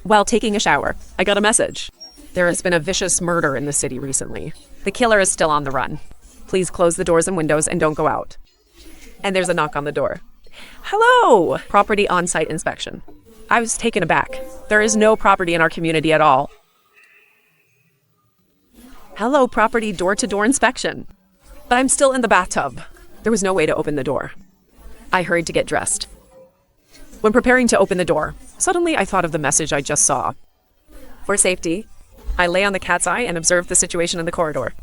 While taking a shower, I got a message. There has been a vicious murder in the city recently. The killer is still on the run. Please close the doors and windows and don't go out. And there's a knock on the door. Hello! Property on-site inspection. I was taken aback. There is no property in our community at all. Hello, property door-to-door inspection. But I'm still in the bathtub. There was no way to open the door. I hurried to get dressed. When preparing to open the door, suddenly I thought of the message I just saw. For safety, I lay on the cat's eye and observed the situation in the corridor.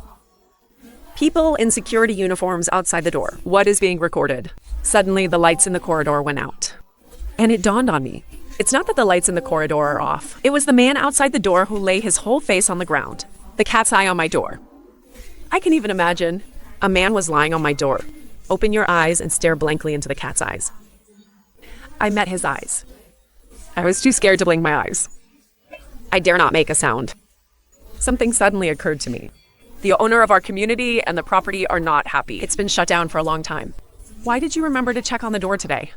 People in security uniforms outside the door. What is being recorded? Suddenly, the lights in the corridor went out. And it dawned on me. It's not that the lights in the corridor are off. It was the man outside the door who lay his whole face on the ground. The cat's eye on my door. I can even imagine. A man was lying on my door. Open your eyes and stare blankly into the cat's eyes. I met his eyes. I was too scared to blink my eyes. I dare not make a sound. Something suddenly occurred to me. The owner of our community and the property are not happy. It's been shut down for a long time. Why did you remember to check on the door today?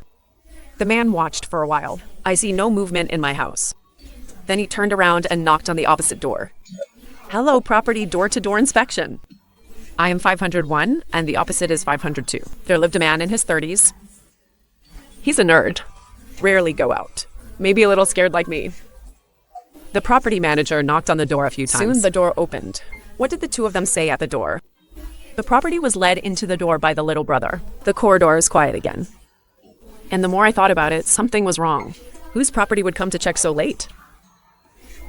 The man watched for a while. I see no movement in my house. Then he turned around and knocked on the opposite door. Hello, property door-to-door inspection. I am 501, and the opposite is 502. There lived a man in his 30s. He's a nerd. Rarely go out. Maybe a little scared like me. The property manager knocked on the door a few times. Soon the door opened. What did the two of them say at the door? The property was led into the door by the little brother. The corridor is quiet again. And the more I thought about it, something was wrong. Whose property would come to check so late?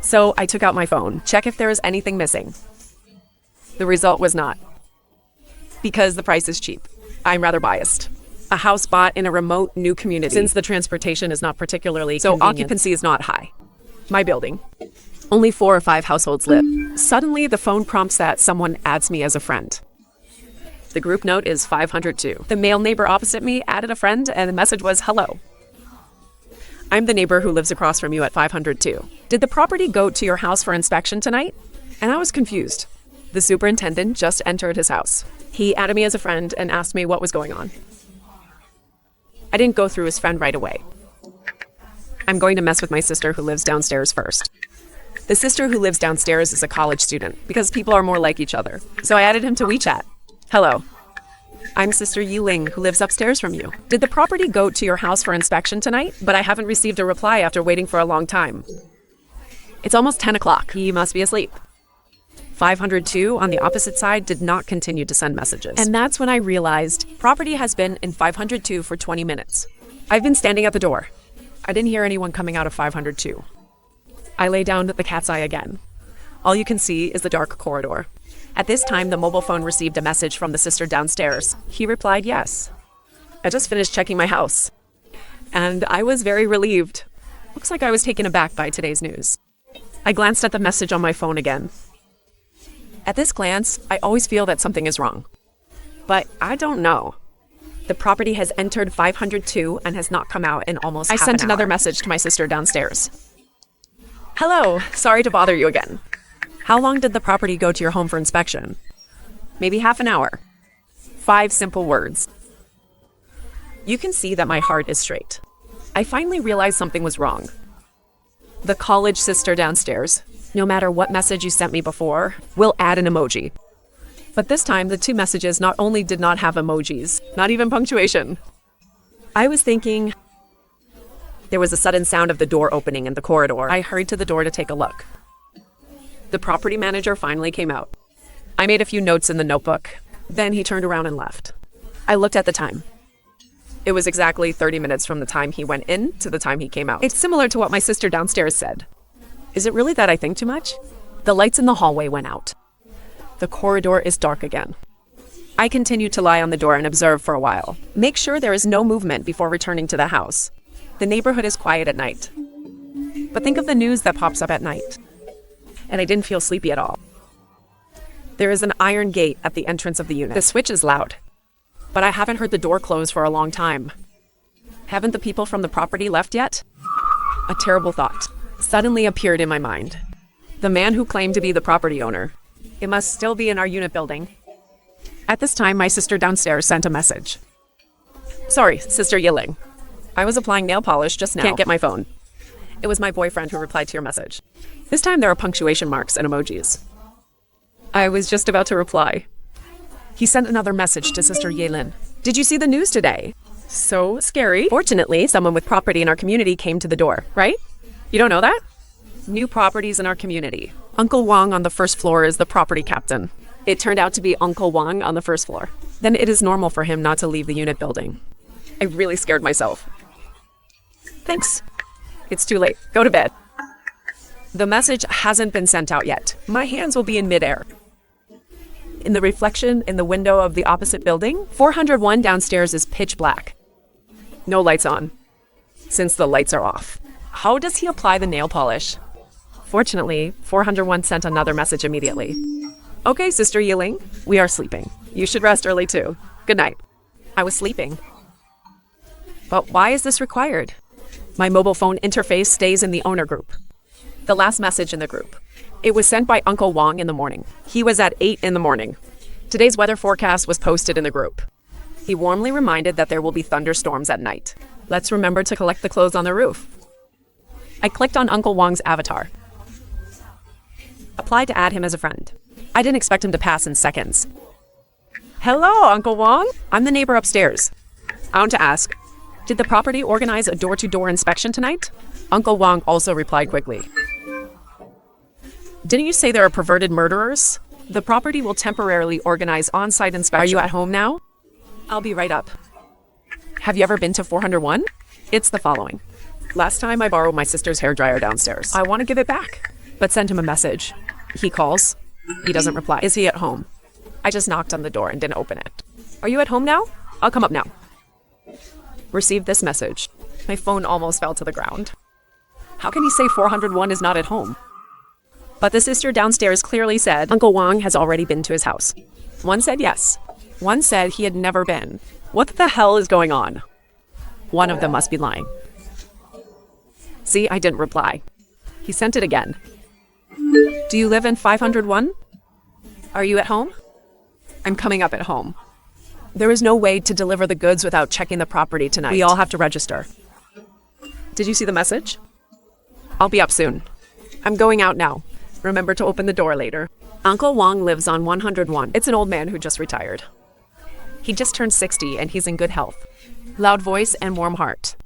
So I took out my phone, check if there is anything missing. The result was not. Because the price is cheap. I'm rather biased. A house bought in a remote new community. Since the transportation is not particularly convenient. Occupancy is not high. My building. Only 4 or 5 households live. Suddenly, the phone prompts that someone adds me as a friend. The group note is 502. The male neighbor opposite me added a friend, and the message was, hello. I'm the neighbor who lives across from you at 502. Did the property go to your house for inspection tonight? And I was confused. The superintendent just entered his house. He added me as a friend and asked me what was going on. I didn't go through his friend right away. I'm going to mess with my sister who lives downstairs first. The sister who lives downstairs is a college student because people are more like each other. So I added him to WeChat. Hello. I'm Sister Yiling who lives upstairs from you. Did the property go to your house for inspection tonight? But I haven't received a reply after waiting for a long time. It's almost 10 o'clock. He must be asleep. 502 on the opposite side did not continue to send messages. And that's when I realized property has been in 502 for 20 minutes. I've been standing at the door. I didn't hear anyone coming out of 502. I lay down at the cat's eye again. All you can see is the dark corridor. At this time, the mobile phone received a message from the sister downstairs. He replied yes. I just finished checking my house. And I was very relieved. Looks like I was taken aback by today's news. I glanced at the message on my phone again. At this glance, I always feel that something is wrong. But I don't know. The property has entered 502 and has not come out in almost half an hour. I sent another message to my sister downstairs. Hello, sorry to bother you again. How long did the property go to your home for inspection? Maybe half an hour. 5 simple words. You can see that my heart is straight. I finally realized something was wrong. The college sister downstairs, no matter what message you sent me before, will add an emoji. But this time, the 2 messages not only did not have emojis, not even punctuation. I was thinking. There was a sudden sound of the door opening in the corridor. I hurried to the door to take a look. The property manager finally came out. I made a few notes in the notebook. Then he turned around and left. I looked at the time. It was exactly 30 minutes from the time he went in to the time he came out. It's similar to what my sister downstairs said. Is it really that I think too much? The lights in the hallway went out. The corridor is dark again. I continued to lie on the door and observe for a while. Make sure there is no movement before returning to the house. The neighborhood is quiet at night. But think of the news that pops up at night. And I didn't feel sleepy at all. There is an iron gate at the entrance of the unit. The switch is loud. But I haven't heard the door close for a long time. Haven't the people from the property left yet? A terrible thought suddenly appeared in my mind. The man who claimed to be the property owner. It must still be in our unit building. At this time, my sister downstairs sent a message. Sorry, Sister Yiling. I was applying nail polish just now. Can't get my phone. It was my boyfriend who replied to your message. This time there are punctuation marks and emojis. I was just about to reply. He sent another message to Sister Yelin. Did you see the news today? So scary. Fortunately, someone with property in our community came to the door, right? You don't know that? New properties in our community. Uncle Wang on the first floor is the property captain. It turned out to be Uncle Wang on the first floor. Then it is normal for him not to leave the unit building. I really scared myself. Thanks. It's too late. Go to bed. The message hasn't been sent out yet. My hands will be in midair. In the reflection in the window of the opposite building, 401 downstairs is pitch black. No lights on, since the lights are off. How does he apply the nail polish? Fortunately, 401 sent another message immediately. Okay, Sister Yiling, we are sleeping. You should rest early too. Good night. I was sleeping. But why is this required? My mobile phone interface stays in the owner group. The last message in the group. It was sent by Uncle Wang in the morning. He was at 8 in the morning. Today's weather forecast was posted in the group. He warmly reminded that there will be thunderstorms at night. Let's remember to collect the clothes on the roof. I clicked on Uncle Wang's avatar. Applied to add him as a friend. I didn't expect him to pass in seconds. Hello, Uncle Wang. I'm the neighbor upstairs. I want to ask, did the property organize a door-to-door inspection tonight? Uncle Wang also replied quickly. Didn't you say there are perverted murderers? The property will temporarily organize on-site inspection. Are you at home now? I'll be right up. Have you ever been to 401? It's the following. Last time I borrowed my sister's hairdryer downstairs. I want to give it back, but sent him a message. He calls. He doesn't reply. Is he at home? I just knocked on the door and didn't open it. Are you at home now? I'll come up now. Received this message. My phone almost fell to the ground. How can he say 401 is not at home? But the sister downstairs clearly said Uncle Wang has already been to his house. One said yes. One said he had never been. What the hell is going on? One of them must be lying. See, I didn't reply. He sent it again. Do you live in 501? Are you at home? I'm coming up at home. There is no way to deliver the goods without checking the property tonight. We all have to register. Did you see the message? I'll be up soon. I'm going out now. Remember to open the door later. Uncle Wang lives on 101. It's an old man who just retired. He just turned 60 and he's in good health. Loud voice and warm heart.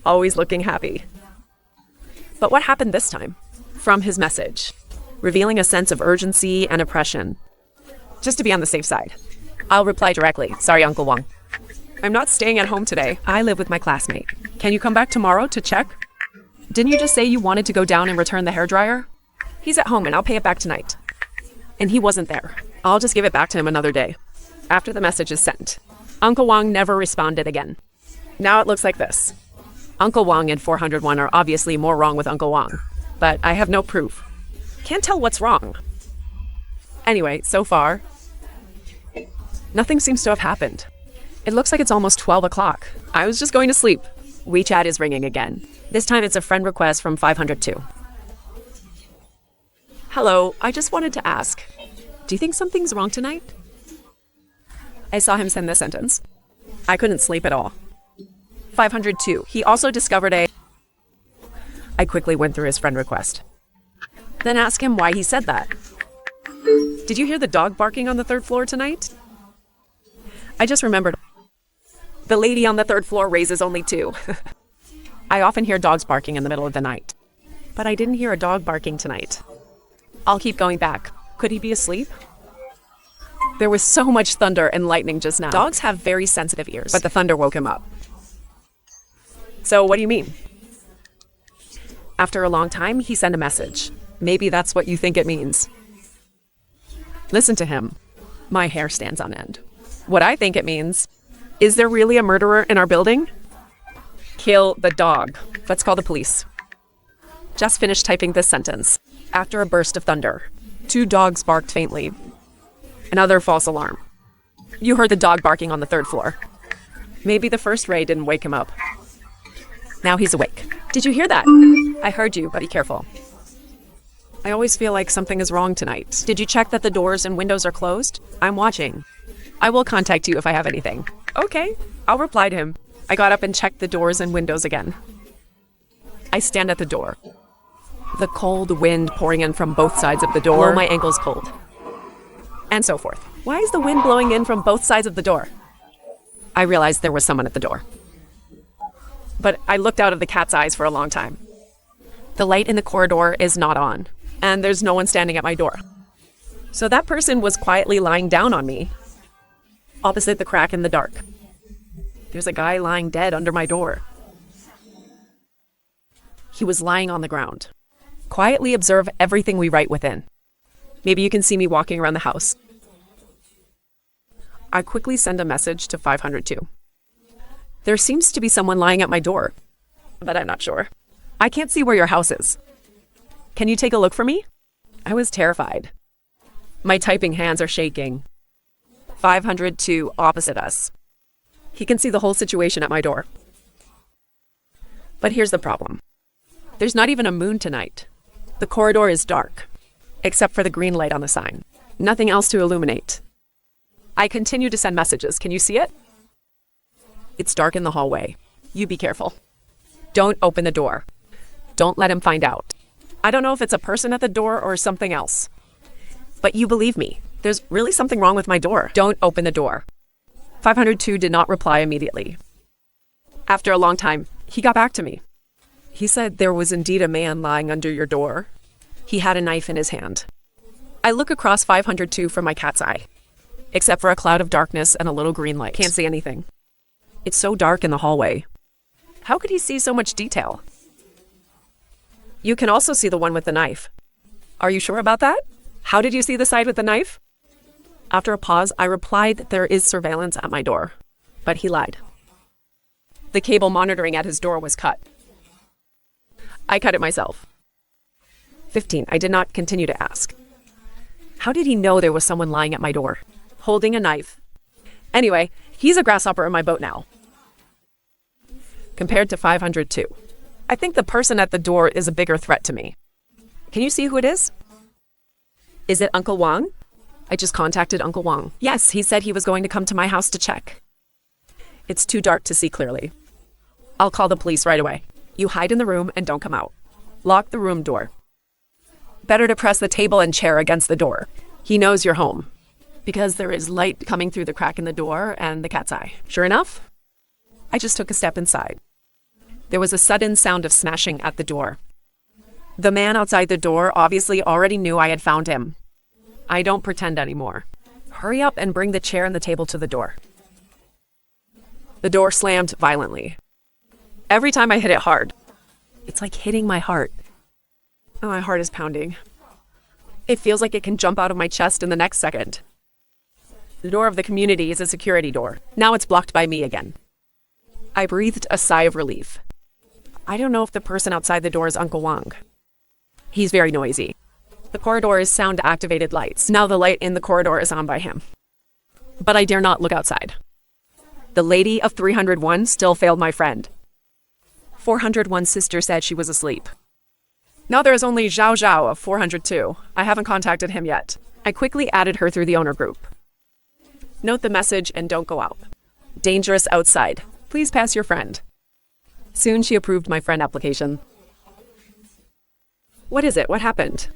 Always looking happy. But what happened this time? From his message, revealing a sense of urgency and oppression. Just to be on the safe side, I'll reply directly. Sorry, Uncle Wang. I'm not staying at home today. I live with my classmate. Can you come back tomorrow to check? Didn't you just say you wanted to go down and return the hairdryer? He's at home and I'll pay it back tonight. And he wasn't there. I'll just give it back to him another day. After the message is sent. Uncle Wang never responded again. Now it looks like this. Uncle Wang and 401 are obviously more wrong with Uncle Wang. But I have no proof. Can't tell what's wrong. Anyway, so far, nothing seems to have happened. It looks like it's almost 12 o'clock. I was just going to sleep. WeChat is ringing again. This time it's a friend request from 502. Hello, I just wanted to ask, do you think something's wrong tonight? I saw him send this sentence. I couldn't sleep at all. 502. He also discovered a... I quickly went through his friend request. Then asked him why he said that. Did you hear the dog barking on the third floor tonight? I just remembered. The lady on the third floor raises only 2. I often hear dogs barking in the middle of the night. But I didn't hear a dog barking tonight. I'll keep going back. Could he be asleep? There was so much thunder and lightning just now. Dogs have very sensitive ears, but the thunder woke him up. So what do you mean? After a long time, he sent a message. Maybe that's what you think it means. Listen to him. My hair stands on end. What I think it means, is there really a murderer in our building? Kill the dog. Let's call the police. Just finished typing this sentence. After a burst of thunder, 2 dogs barked faintly. Another false alarm. You heard the dog barking on the third floor. Maybe the first ray didn't wake him up. Now he's awake. Did you hear that? I heard you, but be careful. I always feel like something is wrong tonight. Did you check that the doors and windows are closed? I'm watching. I will contact you if I have anything. Okay, I'll reply to him. I got up and checked the doors and windows again. I stand at the door. The cold wind pouring in from both sides of the door. Blow my ankles cold. And so forth. Why is the wind blowing in from both sides of the door? I realized there was someone at the door. But I looked out of the cat's eyes for a long time. The light in the corridor is not on, and there's no one standing at my door. So that person was quietly lying down on me, opposite the crack in the dark. There's a guy lying dead under my door. He was lying on the ground. Quietly observe everything we write within. Maybe you can see me walking around the house. I quickly send a message to 502. There seems to be someone lying at my door, but I'm not sure. I can't see where your house is. Can you take a look for me? I was terrified. My typing hands are shaking. 502 opposite us. He can see the whole situation at my door. But here's the problem. There's not even a moon tonight. The corridor is dark, except for the green light on the sign. Nothing else to illuminate. I continue to send messages. Can you see it? It's dark in the hallway. You be careful. Don't open the door. Don't let him find out. I don't know if it's a person at the door or something else. But you believe me. There's really something wrong with my door. Don't open the door. 502 did not reply immediately. After a long time, he got back to me. He said there was indeed a man lying under your door. He had a knife in his hand. I look across 502 from my cat's eye, except for a cloud of darkness and a little green light. Can't see anything. It's so dark in the hallway. How could he see so much detail? You can also see the one with the knife. Are you sure about that? How did you see the side with the knife? After a pause, I replied that there is surveillance at my door, but he lied. The cable monitoring at his door was cut. I cut it myself. 15. I did not continue to ask. How did he know there was someone lying at my door, holding a knife? Anyway, he's a grasshopper in my boat now. Compared to 502, I think the person at the door is a bigger threat to me. Can you see who it is? Is it Uncle Wang? I just contacted Uncle Wang. Yes, he said he was going to come to my house to check. It's too dark to see clearly. I'll call the police right away. You hide in the room and don't come out. Lock the room door. Better to press the table and chair against the door. He knows you're home, because there is light coming through the crack in the door and the cat's eye. Sure enough, I just took a step inside. There was a sudden sound of smashing at the door. The man outside the door obviously already knew I had found him. I don't pretend anymore. Hurry up and bring the chair and the table to the door. The door slammed violently. Every time I hit it hard, it's like hitting my heart. Oh, my heart is pounding. It feels like it can jump out of my chest in the next second. The door of the community is a security door. Now it's blocked by me again. I breathed a sigh of relief. I don't know if the person outside the door is Uncle Wang. He's very noisy. The corridor is sound-activated lights. Now the light in the corridor is on by him. But I dare not look outside. The lady of 301 still failed my friend. 401's sister said she was asleep. Now there is only Zhao Zhao of 402. I haven't contacted him yet. I quickly added her through the owner group. Note the message and don't go out. Dangerous outside. Please pass your friend. Soon she approved my friend application. What is it? What happened?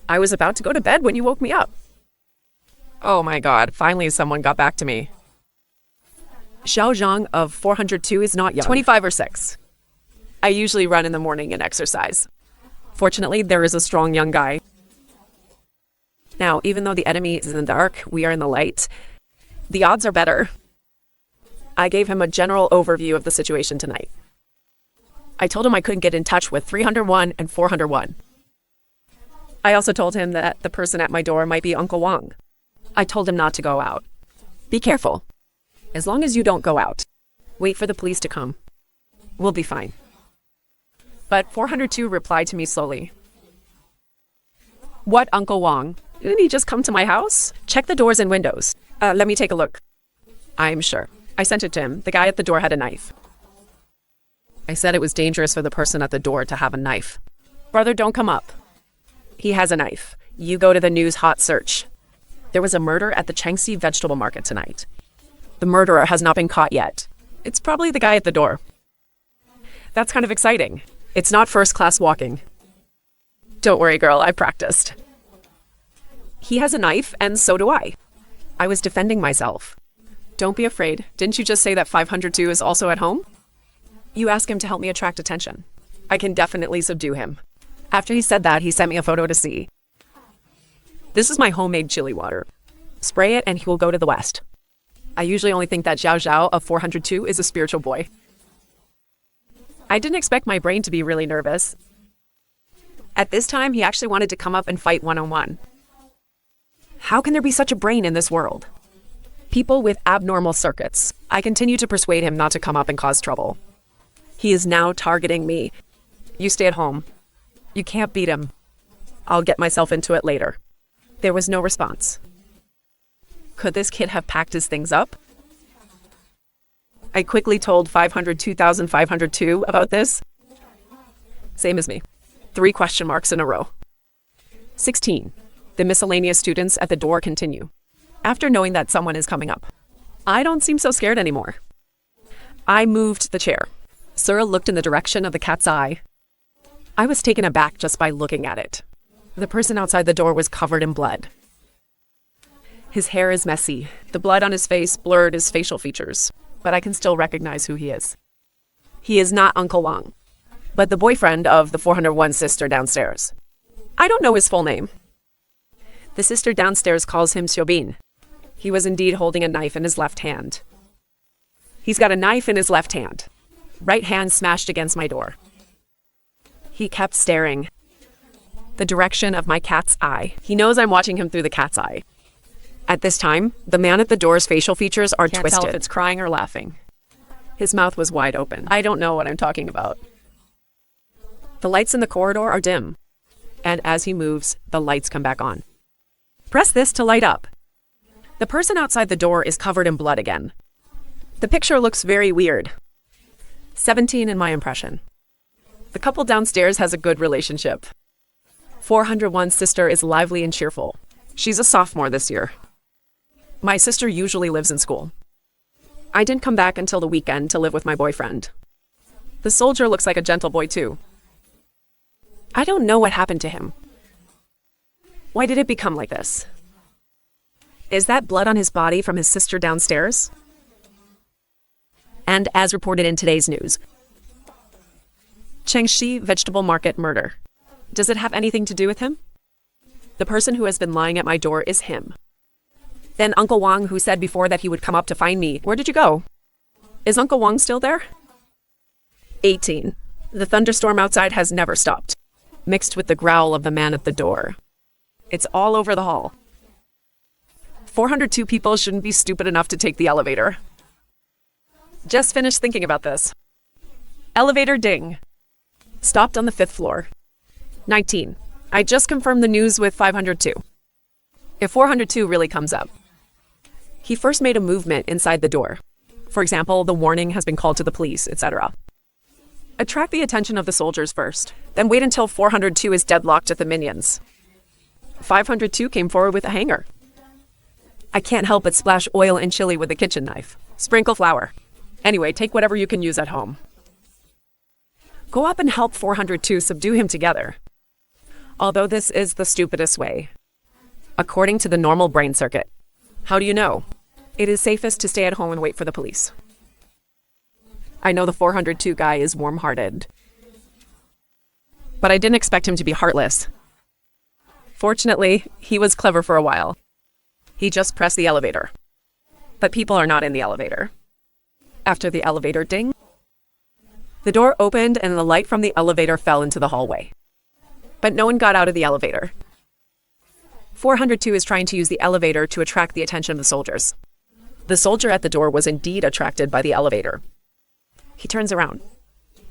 I was about to go to bed when you woke me up. Oh my God, finally someone got back to me. Xiao Zhang of 402 is not young. 25 or 6. I usually run in the morning and exercise. Fortunately, there is a strong young guy. Now, even though the enemy is in the dark, we are in the light. The odds are better. I gave him a general overview of the situation tonight. I told him I couldn't get in touch with 301 and 401. I also told him that the person at my door might be Uncle Wang. I told him not to go out. Be careful. As long as you don't go out. Wait for the police to come. We'll be fine. But 402 replied to me slowly. What, Uncle Wang? Didn't he just come to my house? Check the doors and windows. Let me take a look. I'm sure. I sent it to him. The guy at the door had a knife. I said it was dangerous for the person at the door to have a knife. Brother, don't come up. He has a knife. You go to the news hot search. There was a murder at the Changxi vegetable market tonight. The murderer has not been caught yet. It's probably the guy at the door. That's kind of exciting. It's not first-class walking. Don't worry, girl, I practiced. He has a knife, and so do I. I was defending myself. Don't be afraid. Didn't you just say that 502 is also at home? You ask him to help me attract attention. I can definitely subdue him. After he said that, he sent me a photo to see. This is my homemade chili water. Spray it and he will go to the west. I usually only think that Xiao Xiao of 402 is a spiritual boy. I didn't expect my brain to be really nervous. At this time, he actually wanted to come up and fight one-on-one. How can there be such a brain in this world? People with abnormal circuits. I continue to persuade him not to come up and cause trouble. He is now targeting me. You stay at home. You can't beat him. I'll get myself into it later. There was no response. Could this kid have packed his things up? I quickly told 502,502 about this. Same as me. 3 question marks in a row. 16. The miscellaneous students at the door continue. After knowing that someone is coming up, I don't seem so scared anymore. I moved the chair. Cyril looked in the direction of the cat's eye. I was taken aback just by looking at it. The person outside the door was covered in blood. His hair is messy. The blood on his face blurred his facial features, but I can still recognize who he is. He is not Uncle Wang, but the boyfriend of the 401 sister downstairs. I don't know his full name. The sister downstairs calls him Xiaobin. He was indeed holding a knife in his left hand. He's got a knife in his left hand. Right hand smashed against my door. He kept staring. The direction of my cat's eye. He knows I'm watching him through the cat's eye. At this time, the man at the door's facial features are twisted. Can't tell if it's crying or laughing. His mouth was wide open. I don't know what I'm talking about. The lights in the corridor are dim, and as he moves, the lights come back on. Press this to light up. The person outside the door is covered in blood again. The picture looks very weird. 17 in my impression. The couple downstairs has a good relationship. 401's sister is lively and cheerful. She's a sophomore this year. My sister usually lives in school. I didn't come back until the weekend to live with my boyfriend. The soldier looks like a gentle boy too. I don't know what happened to him. Why did it become like this? Is that blood on his body from his sister downstairs? And as reported in today's news, Chengxi Vegetable Market murder. Does it have anything to do with him? The person who has been lying at my door is him. Then Uncle Wang, who said before that he would come up to find me, where did you go? Is Uncle Wang still there? 18. The thunderstorm outside has never stopped, mixed with the growl of the man at the door. It's all over the hall. 402 people shouldn't be stupid enough to take the elevator. Just finished thinking about this. Elevator ding. Stopped on the 5th floor. 19. I just confirmed the news with 502. If 402 really comes up. He first made a movement inside the door. For example, the warning has been called to the police, etc. Attract the attention of the soldiers first, then wait until 402 is deadlocked at the minions. 502 came forward with a hanger. I can't help but splash oil and chili with a kitchen knife. Sprinkle flour. Anyway, take whatever you can use at home. Go up and help 402 subdue him together. Although this is the stupidest way. According to the normal brain circuit. How do you know? It is safest to stay at home and wait for the police. I know the 402 guy is warm-hearted. But I didn't expect him to be heartless. Fortunately, he was clever for a while. He just pressed the elevator. But people are not in the elevator. After the elevator ding, the door opened and the light from the elevator fell into the hallway. But no one got out of the elevator. 402 is trying to use the elevator to attract the attention of the soldiers. The soldier at the door was indeed attracted by the elevator. He turns around,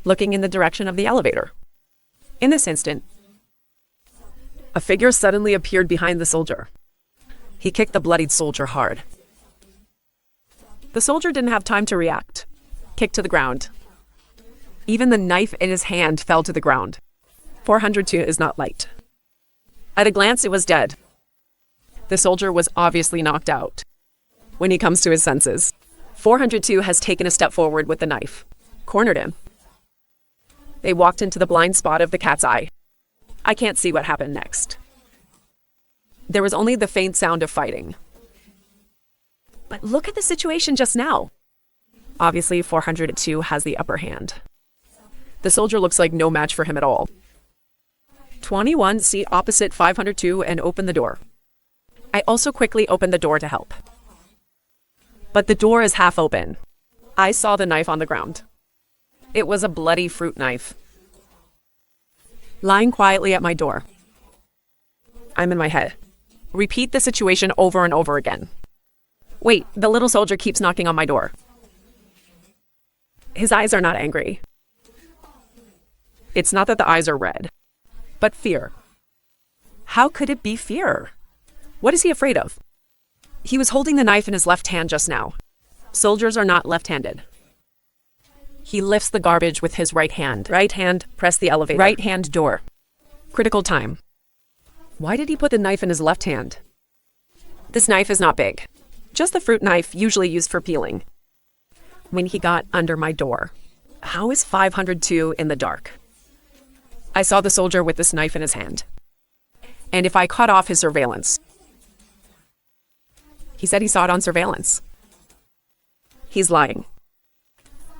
looking in the direction of the elevator. In this instant, a figure suddenly appeared behind the soldier. He kicked the bloodied soldier hard. The soldier didn't have time to react. Kicked to the ground. Even the knife in his hand fell to the ground. 402 is not light. At a glance, it was dead. The soldier was obviously knocked out. When he comes to his senses, 402 has taken a step forward with the knife, cornered him. They walked into the blind spot of the cat's eye. I can't see what happened next. There was only the faint sound of fighting. But look at the situation just now. Obviously, 402 has the upper hand. The soldier looks like no match for him at all. 21, see opposite 502 and open the door. I also quickly opened the door to help. But the door is half open. I saw the knife on the ground. It was a bloody fruit knife. Lying quietly at my door. I'm in my head. Repeat the situation over and over again. Wait, the little soldier keeps knocking on my door. His eyes are not angry. It's not that the eyes are red, but fear. How could it be fear? What is he afraid of? He was holding the knife in his left hand just now. Soldiers are not left-handed. He lifts the garbage with his right hand. Right hand, press the elevator. Right hand door. Critical time. Why did he put the knife in his left hand? This knife is not big. Just the fruit knife usually used for peeling. When he got under my door, how is 502 in the dark? I saw the soldier with this knife in his hand. And if I cut off his surveillance? He said he saw it on surveillance. He's lying.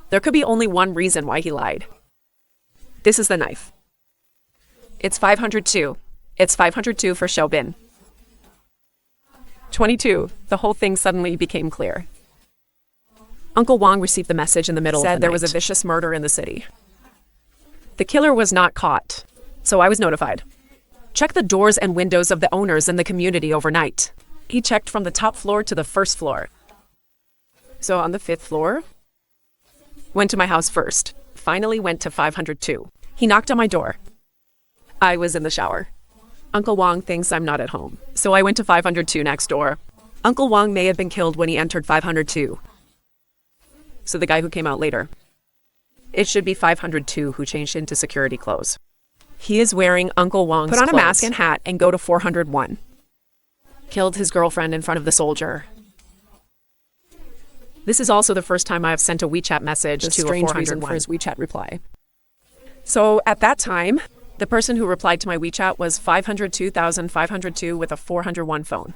There could be only one reason why he lied. This is the knife. It's 502. It's 502 for Xiaobin. 22. The whole thing suddenly became clear. Uncle Wang received the message in the middle of the night. Said there was a vicious murder in the city. The killer was not caught, so I was notified. Check the doors and windows of the owners in the community overnight. He checked from the top floor to the first floor. So on the 5th floor? Went to my house first. Finally went to 502. He knocked on my door. I was in the shower. Uncle Wang thinks I'm not at home, so I went to 502 next door. Uncle Wang may have been killed when he entered 502. So the guy who came out later. It should be 502 who changed into security clothes. He is wearing Uncle Wang's clothes. Put on a mask and hat and go to 401. Killed his girlfriend in front of the soldier. This is also the first time I have sent a WeChat message to a 401 for his WeChat reply. So at that time, the person who replied to my WeChat was 502,502 with a 401 phone.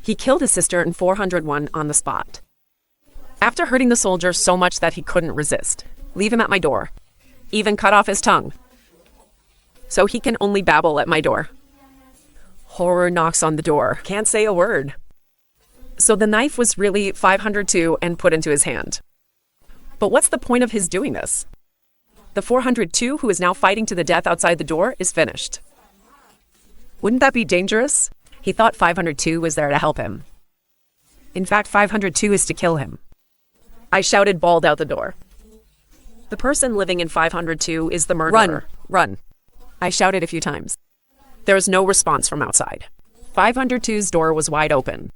He killed his sister in 401 on the spot. After hurting the soldier so much that he couldn't resist, leave him at my door, even cut off his tongue. So he can only babble at my door. Horror knocks on the door, can't say a word. So the knife was really 502 and put into his hand. But what's the point of his doing this? The 402 who is now fighting to the death outside the door is finished. Wouldn't that be dangerous? He thought 502 was there to help him. In fact, 502 is to kill him. I shouted, bawled out the door. The person living in 502 is the murderer. Run, run. I shouted a few times. There was no response from outside. 502's door was wide open.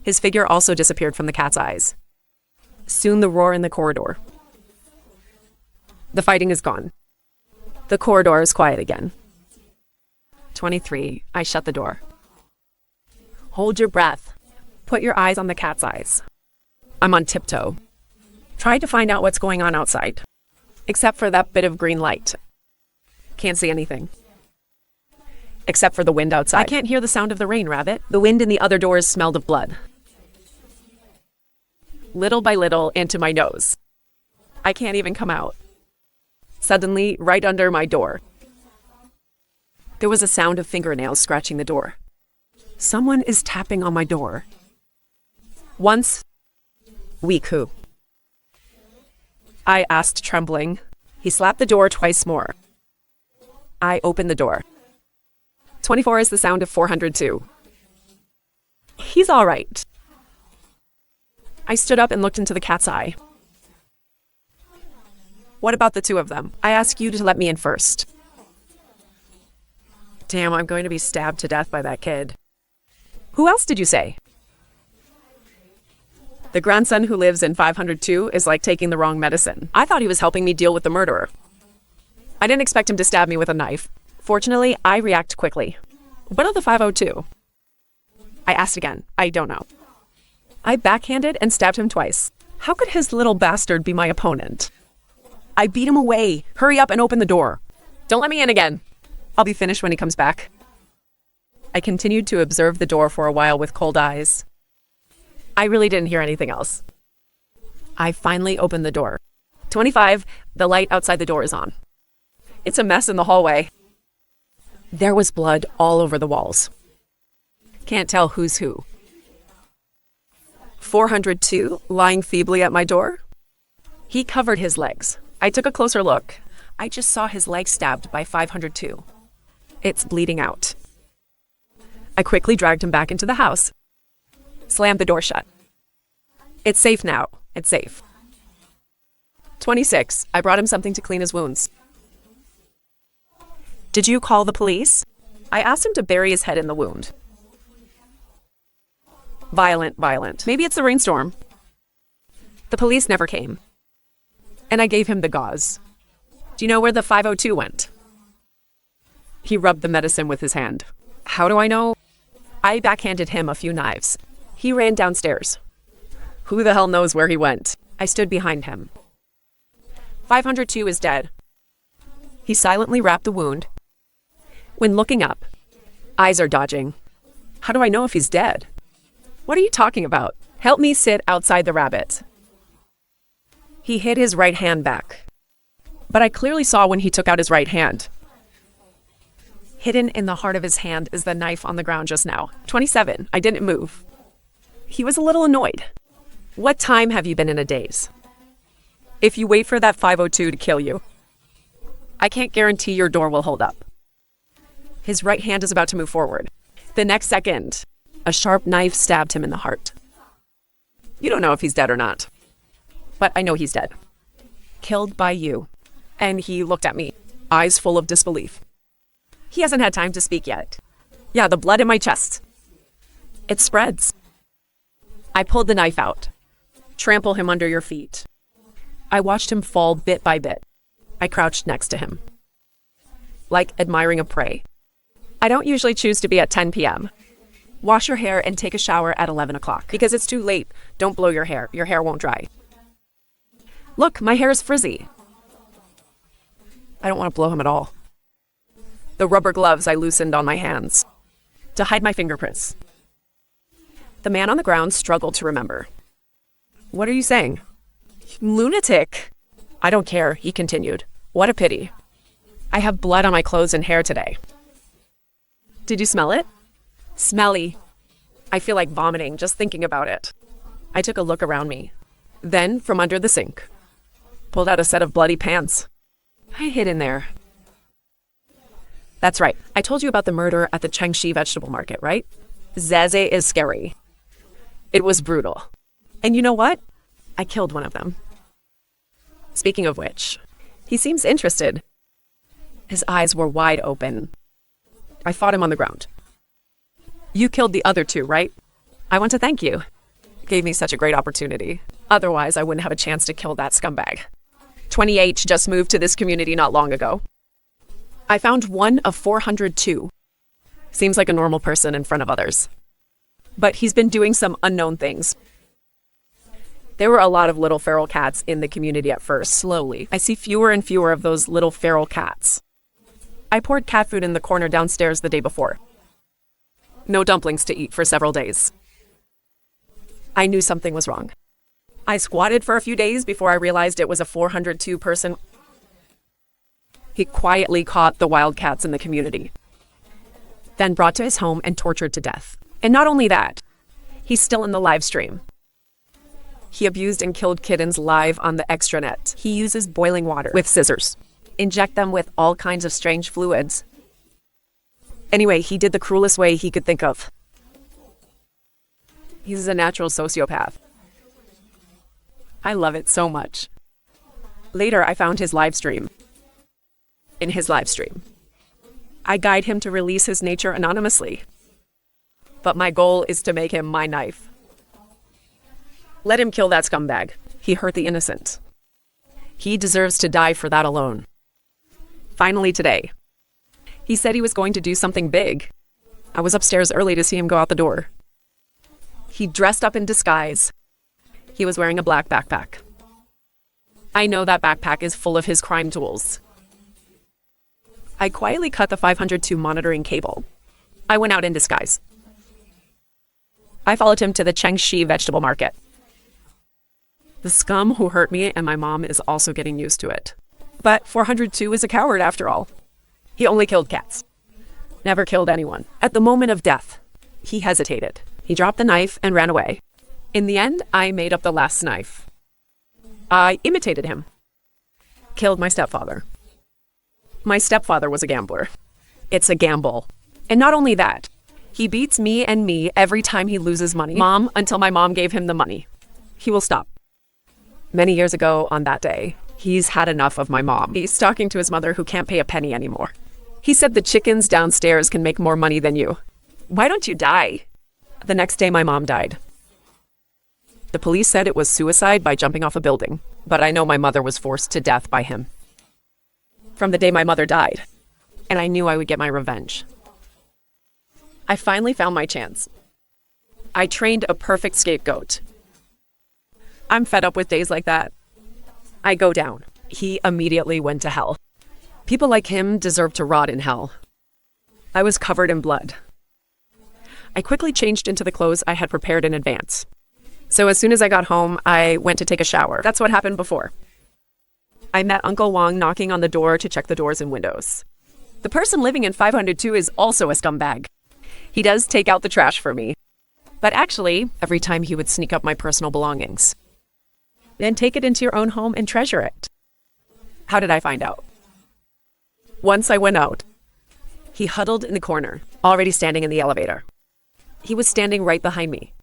His figure also disappeared from the cat's eyes. Soon the roar in the corridor. The fighting is gone. The corridor is quiet again. 23. I shut the door. Hold your breath. Put your eyes on the cat's eyes. I'm on tiptoe. Try to find out what's going on outside. Except for that bit of green light. Can't see anything. Except for the wind outside. I can't hear the sound of the rain, Rabbit. The wind in the other doors smelled of blood. Little by little, into my nose. I can't even come out. Suddenly, right under my door, there was a sound of fingernails scratching the door. Someone is tapping on my door. Once, Wiku. I asked, trembling. He slapped the door twice more. I opened the door. 24 is the sound of 402. He's all right. I stood up and looked into the cat's eye. What about the two of them? I ask you to let me in first. Damn, I'm going to be stabbed to death by that kid. Who else did you say? The grandson who lives in 502 is like taking the wrong medicine. I thought he was helping me deal with the murderer. I didn't expect him to stab me with a knife. Fortunately, I react quickly. What of the 502? I asked again. I don't know. I backhanded and stabbed him twice. How could his little bastard be my opponent? I beat him away. Hurry up and open the door. Don't let me in again. I'll be finished when he comes back. I continued to observe the door for a while with cold eyes. I really didn't hear anything else. I finally opened the door. 25, the light outside the door is on. It's a mess in the hallway. There was blood all over the walls. Can't tell who's who. 402, lying feebly at my door. He covered his legs. I took a closer look. I just saw his leg stabbed by 502. It's bleeding out. I quickly dragged him back into the house. Slammed the door shut. It's safe now. It's safe. 26, I brought him something to clean his wounds. Did you call the police? I asked him to bury his head in the wound. Violent. Maybe it's the rainstorm. The police never came. And I gave him the gauze. Do you know where the 502 went? He rubbed the medicine with his hand. How do I know? I backhanded him a few knives. He ran downstairs. Who the hell knows where he went? I stood behind him. 502 is dead. He silently wrapped the wound. When looking up, eyes are dodging. How do I know if he's dead? What are you talking about? Help me sit outside the rabbit. He hid his right hand back. But I clearly saw when he took out his right hand. Hidden in the heart of his hand is the knife on the ground just now. 27, I didn't move. He was a little annoyed. What time have you been in a daze? If you wait for that 502 to kill you, I can't guarantee your door will hold up. His right hand is about to move forward. The next second, a sharp knife stabbed him in the heart. You don't know if he's dead or not, but I know he's dead. Killed by you. And he looked at me, eyes full of disbelief. He hasn't had time to speak yet. Yeah, the blood in my chest. It spreads. I pulled the knife out. Trample him under your feet. I watched him fall bit by bit. I crouched next to him, like admiring a prey. I don't usually choose to be at 10 p.m. Wash your hair and take a shower at 11 o'clock. Because it's too late, don't blow your hair. Your hair won't dry. Look, my hair is frizzy. I don't want to blow him at all. The rubber gloves I loosened on my hands to hide my fingerprints. The man on the ground struggled to remember. What are you saying? Lunatic. I don't care, he continued. What a pity. I have blood on my clothes and hair today. Did you smell it? Smelly. I feel like vomiting just thinking about it. I took a look around me. Then, from under the sink, pulled out a set of bloody pants. I hid in there. That's right. I told you about the murder at the Chengxi vegetable market, right? Zeze is scary. It was brutal. And you know what? I killed one of them. Speaking of which, he seems interested. His eyes were wide open. I fought him on the ground. You killed the other two, right? I want to thank you. It gave me such a great opportunity. Otherwise, I wouldn't have a chance to kill that scumbag. 20H just moved to this community not long ago. I found one of 402. Seems like a normal person in front of others. But he's been doing some unknown things. There were a lot of little feral cats in the community at first. Slowly, I see fewer and fewer of those little feral cats. I poured cat food in the corner downstairs the day before. No dumplings to eat for several days. I knew something was wrong. I squatted for a few days before I realized it was a 402 person. He quietly caught the wild cats in the community, then brought to his home and tortured to death. And not only that, he's still in the live stream. He abused and killed kittens live on the extranet. He uses boiling water with scissors, inject them with all kinds of strange fluids. Anyway, he did the cruelest way he could think of. He's a natural sociopath. I love it so much. Later, I found his live stream. In his live stream, I guide him to release his nature anonymously. But my goal is to make him my knife. Let him kill that scumbag. He hurt the innocent. He deserves to die for that alone. Finally today, he said he was going to do something big. I was upstairs early to see him go out the door. He dressed up in disguise. He was wearing a black backpack. I know that backpack is full of his crime tools. I quietly cut the 502 monitoring cable. I went out in disguise. I followed him to the Chengxi vegetable market. The scum who hurt me and my mom is also getting used to it. But 402 is a coward after all. He only killed cats. Never killed anyone. At the moment of death, he hesitated. He dropped the knife and ran away. In the end, I made up the last knife. I imitated him. Killed my stepfather. My stepfather was a gambler. It's a gamble. And not only that, he beats me every time he loses money. Mom, until my mom gave him the money. He will stop. Many years ago on that day, he's had enough of my mom. He's talking to his mother who can't pay a penny anymore. He said the chickens downstairs can make more money than you. Why don't you die? The next day, my mom died. The police said it was suicide by jumping off a building, but I know my mother was forced to death by him. From the day my mother died, and I knew I would get my revenge. I finally found my chance. I trained a perfect scapegoat. I'm fed up with days like that. I go down. He immediately went to hell. People like him deserve to rot in hell. I was covered in blood. I quickly changed into the clothes I had prepared in advance. So as soon as I got home, I went to take a shower. That's what happened before. I met Uncle Wang knocking on the door to check the doors and windows. The person living in 502 is also a scumbag. He does take out the trash for me. But actually, every time he would sneak up my personal belongings. Then take it into your own home and treasure it. How did I find out? Once I went out. He huddled in the corner, already standing in the elevator. He was standing right behind me.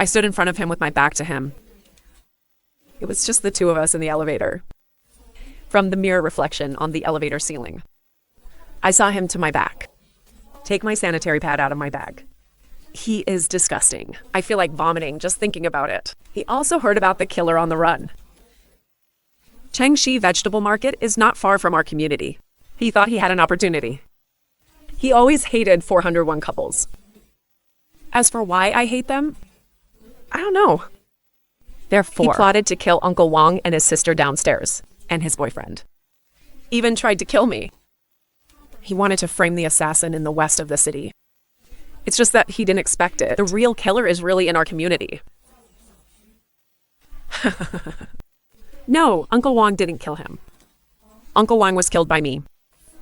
I stood in front of him with my back to him. It was just the two of us in the elevator. From the mirror reflection on the elevator ceiling, I saw him to my back. Take my sanitary pad out of my bag. He is disgusting. I feel like vomiting just thinking about it. He also heard about the killer on the run. Chengxi Vegetable Market is not far from our community. He thought he had an opportunity. He always hated 401 couples. As for why I hate them, I don't know. Therefore, he plotted to kill Uncle Wang and his sister downstairs, and his boyfriend. Even tried to kill me. He wanted to frame the assassin in the west of the city. It's just that he didn't expect it. The real killer is really in our community. No, Uncle Wang didn't kill him. Uncle Wang was killed by me.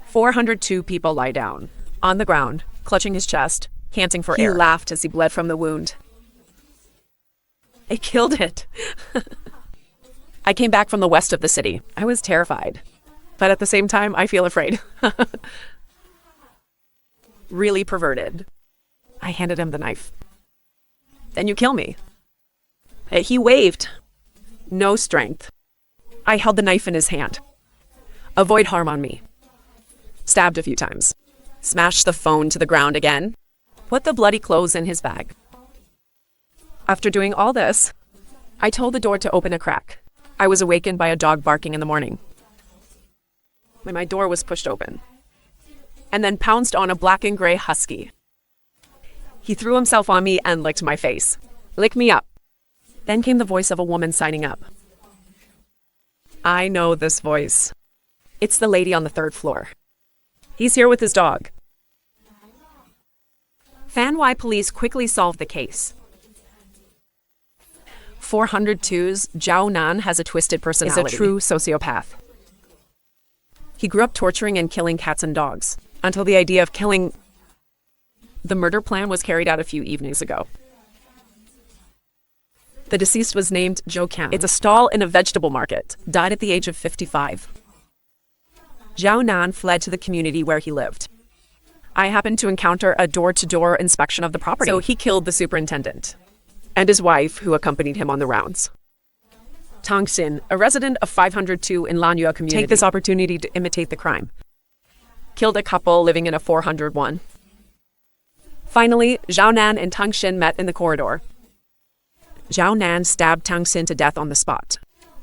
402 people lie down, on the ground, clutching his chest, panting for air. He laughed as he bled from the wound. I killed it. I came back from the west of the city. I was terrified. But at the same time, I feel afraid. Really perverted. I handed him the knife. Then you kill me. He waved. No strength. I held the knife in his hand. Avoid harm on me. Stabbed a few times. Smashed the phone to the ground again. Put the bloody clothes in his bag. After doing all this, I told the door to open a crack. I was awakened by a dog barking in the morning. When my door was pushed open, and then pounced on a black and gray husky. He threw himself on me and licked my face. Lick me up. Then came the voice of a woman signing up. I know this voice. It's the lady on the 3rd floor. He's here with his dog. Fanwai police quickly solved the case. 402's Zhao Nan has a twisted personality. He's a true sociopath. He grew up torturing and killing cats and dogs, until the idea of killing... The murder plan was carried out a few evenings ago. The deceased was named Zhou Kan. It's a stall in a vegetable market, died at the age of 55. Zhao Nan fled to the community where he lived. I happened to encounter a door-to-door inspection of the property, so he killed the superintendent and his wife, who accompanied him on the rounds. Tang Xin, a resident of 502 in Lanyue community, take this opportunity to imitate the crime. Killed a couple living in a 401. Finally, Zhao Nan and Tang Xin met in the corridor. Zhao Nan stabbed Tang Xin to death on the spot.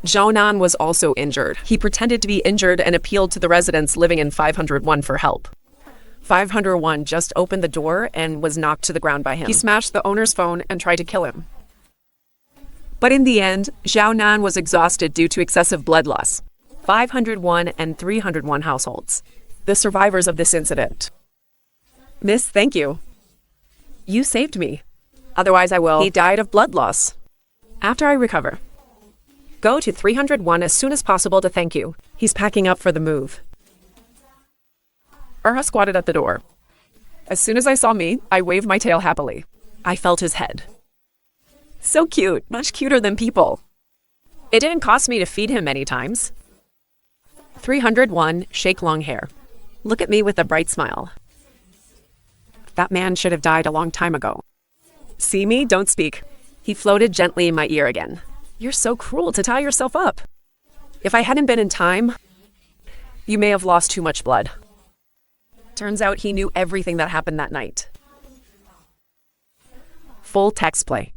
Zhao Nan was also injured. He pretended to be injured and appealed to the residents living in 501 for help. 501 just opened the door and was knocked to the ground by him. He smashed the owner's phone and tried to kill him. But in the end, Zhao Nan was exhausted due to excessive blood loss. 501 and 301 households. The survivors of this incident. Miss, thank you. You saved me. Otherwise I will. He died of blood loss. After I recover. Go to 301 as soon as possible to thank you. He's packing up for the move. Urha squatted at the door. As soon as I saw me, I waved my tail happily. I felt his head. So cute, much cuter than people. It didn't cost me to feed him many times. 301, shake long hair. Look at me with a bright smile. That man should have died a long time ago. See me, don't speak. He floated gently in my ear again. You're so cruel to tie yourself up. If I hadn't been in time, you may have lost too much blood. Turns out he knew everything that happened that night. Full text play.